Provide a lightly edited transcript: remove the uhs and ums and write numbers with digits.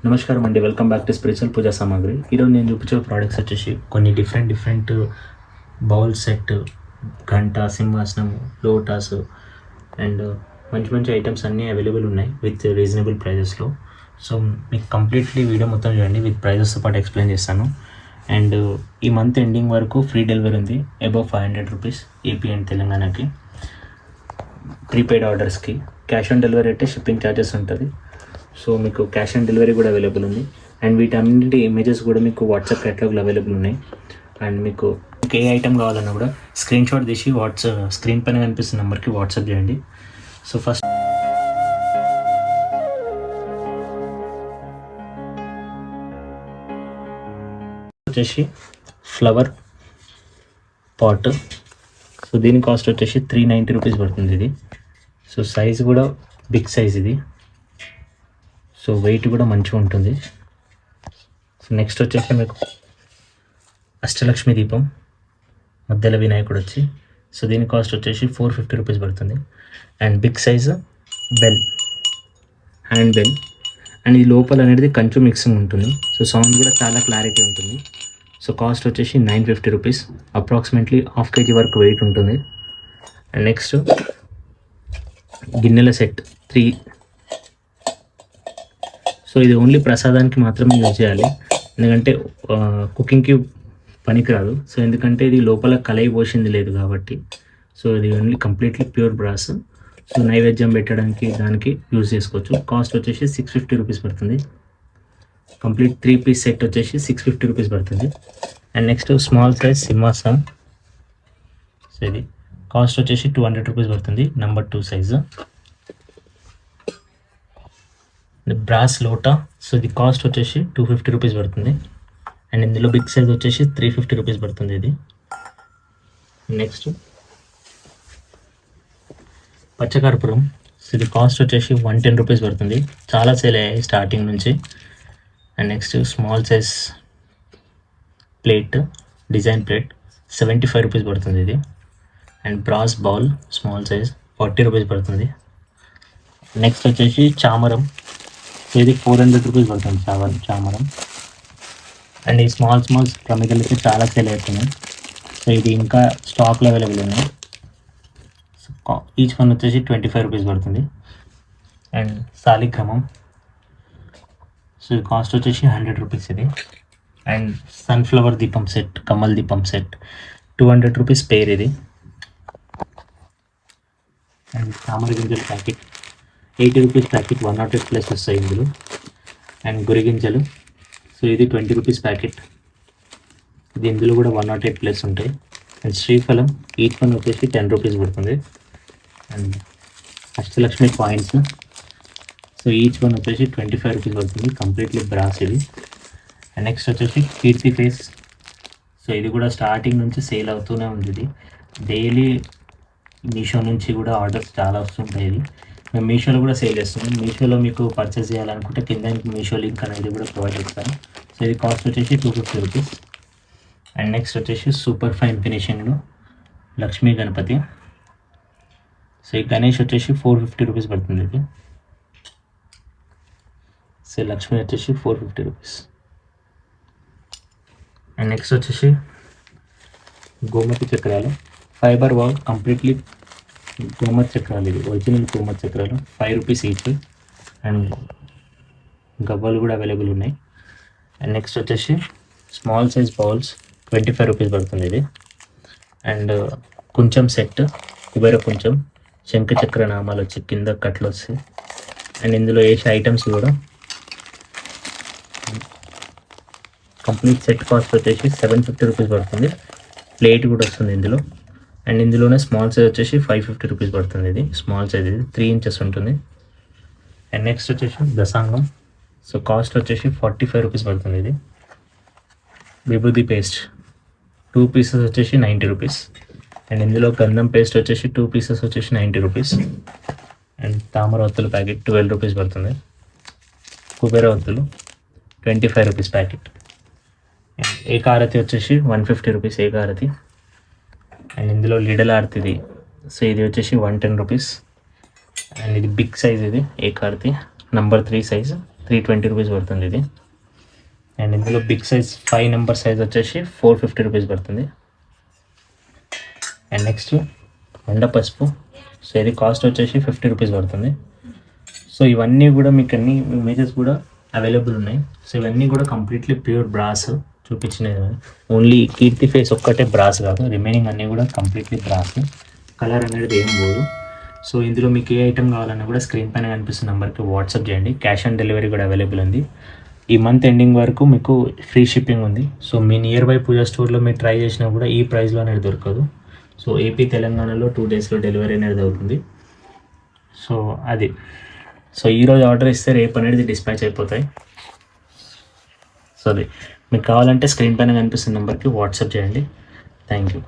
నమస్కారం అండి, welcome back to spiritual పూజా సామాగ్రి. ఈరోజు నేను చూపించే ప్రోడక్ట్స్ వచ్చేసి కొన్ని డిఫరెంట్ బౌల్ సెట్, గంట, సింహాసనం, లోటాస్ అండ్ మంచి ఐటమ్స్ అన్నీ అవైలబుల్ ఉన్నాయి విత్ రీజనబుల్ ప్రైజెస్లో. సో మీకు కంప్లీట్లీ వీడియో మొత్తం చూడండి, విత్ ప్రైజెస్తో పాటు ఎక్స్ప్లెయిన్ చేస్తాను. అండ్ ఈ మంత్ ఎండింగ్ వరకు ఫ్రీ డెలివరీ ఉంది, అబౌవ్ 500 రూపీస్ ఏపీ అండ్ తెలంగాణకి. ప్రీపెయిడ్ ఆర్డర్స్కి క్యాష్ ఆన్ డెలివరీ అయితే షిప్పింగ్ ఛార్జెస్ ఉంటుంది. సో మీకు క్యాష్ ఆన్ డెలివరీ కూడా అవైలబుల్ ఉంది. అండ్ వీటన్నింటి ఇమేజెస్ కూడా మీకు వాట్సాప్ కేటలాగ్లో అవైలబుల్ ఉన్నాయి. అండ్ మీకు ఏ ఐటమ్ కావాలన్నా కూడా స్క్రీన్ షాట్ తీసి స్క్రీన్ పైన కనిపిస్తున్న నెంబర్కి వాట్సాప్ చేయండి. సో ఫస్ట్ వచ్చేసి ఫ్లవర్ పాట్. సో దీని కాస్ట్ వచ్చేసి 390 రూపీస్ పడుతుంది ఇది. సో సైజ్ కూడా బిగ్ సైజ్ ఇది. సో వెయిట్ కూడా మంచిగా ఉంటుంది. సో నెక్స్ట్ వచ్చేసి మీకు అష్టలక్ష్మి దీపం, మధ్యలో వినాయకుడు వచ్చి. సో దీని కాస్ట్ వచ్చేసి 450 రూపీస్ పడుతుంది. And big size bell, hand bell. And ఇది లోపల అనేది కంచు మిక్సింగ్ ఉంటుంది. సో సౌండ్ కూడా చాలా క్లారిటీ ఉంటుంది. సో కాస్ట్ వచ్చేసి 950 రూపీస్, అప్రాక్సిమేట్లీ హాఫ్ కేజీ వరకు వెయిట్ ఉంటుంది. అండ్ నెక్స్ట్ గిన్నెల సెట్ 3. సో ఇది ఓన్లీ ప్రసాదానికి మాత్రమే యూజ్ చేయాలి, ఎందుకంటే కుకింగ్కి పనికిరాదు. సో ఎందుకంటే ఇది లోపల కలయి పోసింది లేదు కాబట్టి. సో ఇది only completely pure brass. So నైవేద్యం పెట్టడానికి దానికి యూజ్ చేసుకోవచ్చు. కాస్ట్ వచ్చేసి 650 రూపీస్ పడుతుంది. కంప్లీట్ 3 పీస్ సెట్ వచ్చేసి 650 రూపీస్ పడుతుంది. అండ్ నెక్స్ట్ స్మాల్ సైజ్ సింహాసనం. సో ఇది కాస్ట్ వచ్చేసి 200 రూపీస్ పడుతుంది, నెంబర్ 2 సైజు. బ్రాస్ లోటా. సో ఇది కాస్ట్ వచ్చేసి 250 రూపీస్ పడుతుంది. అండ్ ఇందులో బిగ్ సైజ్ వచ్చేసి 350 రూపీస్ పడుతుంది ఇది. నెక్స్ట్ పచ్చకర్పూరం. సో ఇది కాస్ట్ వచ్చేసి 110 రూపీస్ పడుతుంది, చాలా సేల్ అయ్యాయి స్టార్టింగ్ నుంచి. And next small size plate, design plate, 75 rupees పడుతుంది ఇది. And brass bowl small size 40 rupees పడుతుంది. నెక్స్ట్ వచ్చేసి చామరం. సో ఇది 400 రూపీస్ పడుతుంది చామరం. అండ్ ఈ స్మాల్ ప్రమిదలు అయితే చాలా సేల్ అవుతున్నాయి. సో ఇది ఇంకా స్టాక్లో అవైలబుల్ ఉన్నాయి. సో ఈచ్ వన్ వచ్చేసి 25 రూపీస్ పడుతుంది. అండ్ సాలిగ్రామం. సో ఇది కాస్ట్ వచ్చేసి 100 రూపీస్ ఇది. అండ్ సన్ఫ్లవర్ దీపం సెట్, కమల్ దీపం సెట్ 200 రూపీస్ పేర్ ఇది. అండ్ తామర గింజల ప్యాకెట్ 80 రూపీస్ ప్యాకెట్, 108 ప్లస్ వస్తాయి ఇందులో. అండ్ గురిగింజలు. సో ఇది 20 రూపీస్ ప్యాకెట్, ఇది ఇందులో కూడా 108 ప్లస్ ఉంటాయి. అండ్ శ్రీఫలం ఈచ్ వన్ వచ్చేసి 10 రూపీస్ పడుతుంది. And Ashtalakshmi coins. So each one వచ్చేసి 25 రూపీస్ పడుతుంది, కంప్లీట్లీ బ్రాస్ ఇది. అండ్ నెక్స్ట్ వచ్చేసి కీర్తి ఫేస్. సో ఇది కూడా స్టార్టింగ్ నుంచి సేల్ అవుతూనే ఉంది. ఇది డైలీ మీషో నుంచి కూడా ఆర్డర్స్ చాలా వస్తుంటాయి. ఇది మేము మీషోలో కూడా సేల్ చేస్తున్నాం. మీషోలో మీకు పర్చేస్ చేయాలనుకుంటే కింద మీషో లింక్ అనేది కూడా ప్రొవైడ్ చేస్తాను. సో ఇది కాస్ట్ వచ్చేసి 250 రూపీస్. అండ్ నెక్స్ట్ వచ్చేసి సూపర్ ఫైన్ ఫినిషింగ్లో లక్ష్మీ గణపతి. సో ఈ గణేష్ వచ్చేసి 450 రూపీస్ పడుతుంది ఇది. సో లక్ష్మీ వచ్చేసి 450 రూపీస్. అండ్ నెక్స్ట్ వచ్చేసి గోమతి చక్రాలు, ఫైబర్ వాల్, కంప్లీట్లీ గోమతి చక్రాలు. ఇది ఒరిజినల్ గోమతి చక్రాలు 5 రూపీస్ ఈచ్. అండ్ గవ్వలు కూడా అవైలబుల్ ఉన్నాయి. అండ్ నెక్స్ట్ వచ్చేసి స్మాల్ సైజ్ బౌల్స్ 25 రూపీస్ పడుతుంది ఇది. అండ్ కొంచెం సెట్, కుబేర కొంచెం, శంఖ చక్ర నామాలు వచ్చి కింద కట్లు వస్తాయి. అండ్ ఇందులో వేసే ఐటమ్స్ కూడా కంప్లీట్ సెట్ కాస్ట్ వచ్చేసి 750 రూపీస్ పడుతుంది. ప్లేట్ కూడా వస్తుంది ఇందులో. అండ్ ఇందులోనే స్మాల్ సైజ్ వచ్చేసి 550 రూపీస్ పడుతుంది. ఇది స్మాల్ సైజ్, ఇది 3 ఇంచెస్ ఉంటుంది. అండ్ నెక్స్ట్ వచ్చేసి దశాంగం. సో కాస్ట్ వచ్చేసి 45 రూపీస్ పడుతుంది ఇది. విభూది పేస్ట్ 2 పీసెస్ వచ్చేసి 90 రూపీస్. అండ్ ఇందులో గంధం పేస్ట్ వచ్చేసి 2 పీసెస్ వచ్చేసి 90 రూపీస్. అండ్ తామర ఒత్తుల ప్యాకెట్ 12 రూపీస్ పడుతుంది. కుబేర ఒత్తులు 25 రూపీస్ ప్యాకెట్. ఏకారతి వచ్చేసి 150 రూపీస్ ఏకారతి. అండ్ ఇందులో లిడల్ ఆర్తిది. సో ఇది వచ్చేసి 110 రూపీస్. అండ్ ఇది బిగ్ సైజ్, ఇది ఏకారతి నంబర్ 3 సైజ్ 320 రూపీస్ పడుతుంది ఇది. అండ్ ఇందులో బిగ్ సైజ్ 5 నెంబర్ సైజ్ వచ్చేసి 450 రూపీస్ పడుతుంది. అండ్ నెక్స్ట్ వండ పసుపు. సో ఇది కాస్ట్ వచ్చేసి 50 రూపీస్ పడుతుంది. సో ఇవన్నీ కూడా మీకు అన్ని ఇమేజెస్ కూడా అవైలబుల్ ఉన్నాయి. సో ఇవన్నీ కూడా కంప్లీట్లీ ప్యూర్ బ్రాస్ చూపించినవి. ఓన్లీ కీర్తి ఫేస్ ఒక్కటే బ్రాస్ కాదు, రిమైనింగ్ అన్నీ కూడా కంప్లీట్లీ బ్రాస్. కలర్ అనేది ఏం పోదు. సో ఇందులో మీకు ఏ ఐటమ్ కావాలన్నా కూడా స్క్రీన్ పైన కనిపిస్తున్న నెంబర్కి వాట్సాప్ చేయండి. క్యాష్ ఆన్ డెలివరీ కూడా అవైలబుల్ ఉంది. ఈ మంత్ ఎండింగ్ వరకు మీకు ఫ్రీ షిప్పింగ్ ఉంది. సో మీ నియర్ బై పూజా స్టోర్లో మీరు ట్రై చేసినా కూడా ఈ ప్రైస్లో అనేది దొరకదు. సో ఏపీ తెలంగాణలో 2 డేస్లో డెలివరీ అనేది అవుతుంది. సో అది. సో ఈరోజు ఆర్డర్ ఇస్తే రేపు అనేది డిస్పాచ్ అయిపోతాయి. సో అది మీకు కావాలంటే స్క్రీన్ పైన కనిపిస్తున్న నెంబర్కి వాట్సాప్ చేయండి. Thank you.